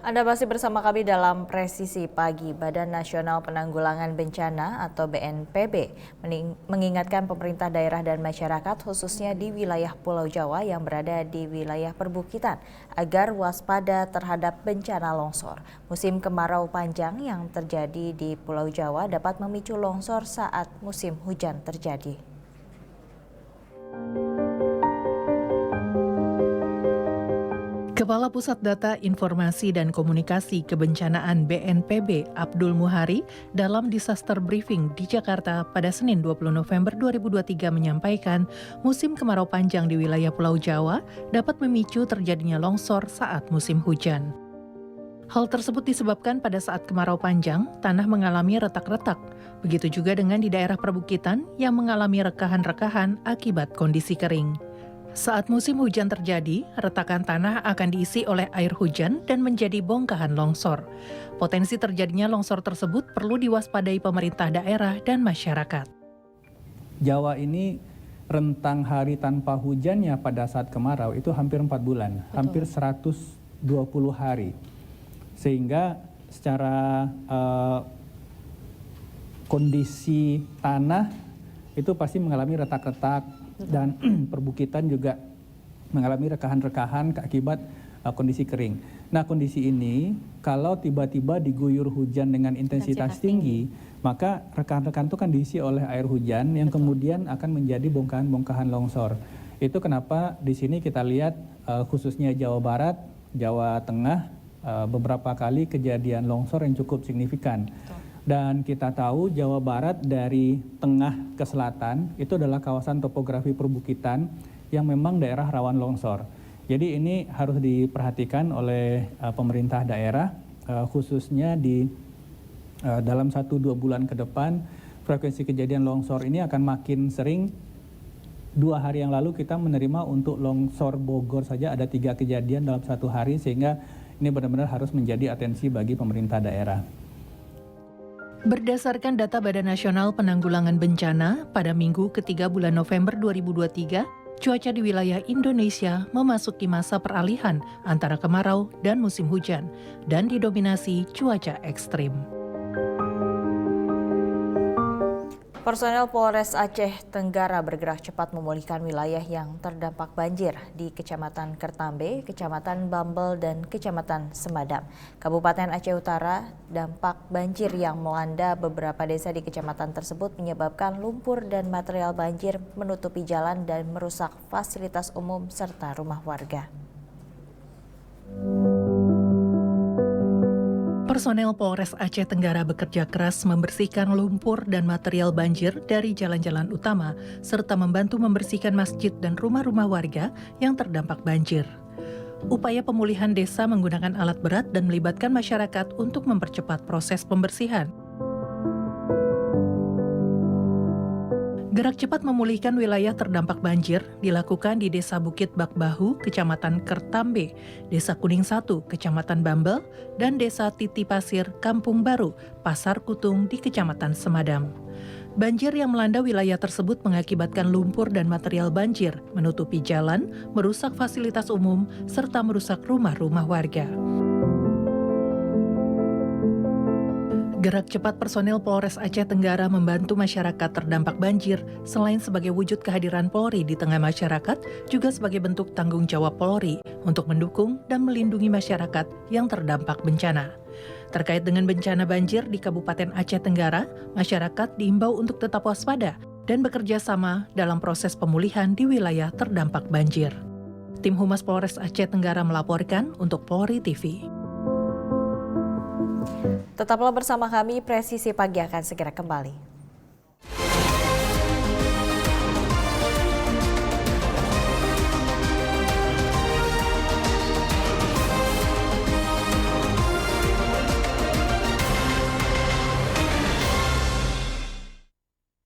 Anda masih bersama kami dalam Presisi Pagi. Badan Nasional Penanggulangan Bencana atau BNPB mengingatkan pemerintah daerah dan masyarakat khususnya di wilayah Pulau Jawa yang berada di wilayah perbukitan agar waspada terhadap bencana longsor. Musim kemarau panjang yang terjadi di Pulau Jawa dapat memicu longsor saat musim hujan terjadi. Kepala Pusat Data Informasi dan Komunikasi Kebencanaan BNPB Abdul Muhari dalam Disaster Briefing di Jakarta pada Senin 20 November 2023 menyampaikan musim kemarau panjang di wilayah Pulau Jawa dapat memicu terjadinya longsor saat musim hujan. Hal tersebut disebabkan pada saat kemarau panjang, tanah mengalami retak-retak. Begitu juga dengan di daerah perbukitan yang mengalami rekahan-rekahan akibat kondisi kering. Saat musim hujan terjadi, retakan tanah akan diisi oleh air hujan dan menjadi bongkahan longsor. Potensi terjadinya longsor tersebut perlu diwaspadai pemerintah daerah dan masyarakat. Jawa ini rentang hari tanpa hujannya pada saat kemarau itu hampir 4 bulan, betul. Hampir 120 hari. Sehingga secara kondisi tanah itu pasti mengalami retak-retak, dan perbukitan juga mengalami rekahan-rekahan akibat kondisi kering. Nah, kondisi ini kalau tiba-tiba diguyur hujan dengan intensitas tinggi, maka rekahan-rekahan itu kan diisi oleh air hujan yang kemudian akan menjadi bongkahan-bongkahan longsor. Itu kenapa di sini kita lihat khususnya Jawa Barat, Jawa Tengah beberapa kali kejadian longsor yang cukup signifikan. Dan kita tahu Jawa Barat dari tengah ke selatan itu adalah kawasan topografi perbukitan yang memang daerah rawan longsor. Jadi ini harus diperhatikan oleh pemerintah daerah, khususnya di dalam 1-2 bulan ke depan frekuensi kejadian longsor ini akan makin sering. 2 hari yang lalu kita menerima untuk longsor Bogor saja ada 3 kejadian dalam 1 hari, sehingga ini benar-benar harus menjadi atensi bagi pemerintah daerah. Berdasarkan data Badan Nasional Penanggulangan Bencana, pada minggu ketiga bulan November 2023, cuaca di wilayah Indonesia memasuki masa peralihan antara kemarau dan musim hujan, dan didominasi cuaca ekstrim. Personel Polres Aceh Tenggara bergerak cepat memulihkan wilayah yang terdampak banjir di Kecamatan Kertambe, Kecamatan Bambel, dan Kecamatan Semadam. Kabupaten Aceh Utara, dampak banjir yang melanda beberapa desa di kecamatan tersebut menyebabkan lumpur dan material banjir menutupi jalan dan merusak fasilitas umum serta rumah warga. Personel Polres Aceh Tenggara bekerja keras membersihkan lumpur dan material banjir dari jalan-jalan utama, serta membantu membersihkan masjid dan rumah-rumah warga yang terdampak banjir. Upaya pemulihan desa menggunakan alat berat dan melibatkan masyarakat untuk mempercepat proses pembersihan. Gerak cepat memulihkan wilayah terdampak banjir dilakukan di Desa Bukit Bakbahu, Kecamatan Kertambe, Desa Kuning 1, Kecamatan Bambel, dan Desa Titi Pasir, Kampung Baru, Pasar Kutung di Kecamatan Semadam. Banjir yang melanda wilayah tersebut mengakibatkan lumpur dan material banjir, menutupi jalan, merusak fasilitas umum, serta merusak rumah-rumah warga. Gerak cepat personel Polres Aceh Tenggara membantu masyarakat terdampak banjir selain sebagai wujud kehadiran Polri di tengah masyarakat, juga sebagai bentuk tanggung jawab Polri untuk mendukung dan melindungi masyarakat yang terdampak bencana. Terkait dengan bencana banjir di Kabupaten Aceh Tenggara, masyarakat diimbau untuk tetap waspada dan bekerja sama dalam proses pemulihan di wilayah terdampak banjir. Tim Humas Polres Aceh Tenggara melaporkan untuk Polri TV. Tetaplah bersama kami, Presisi Pagi akan segera kembali.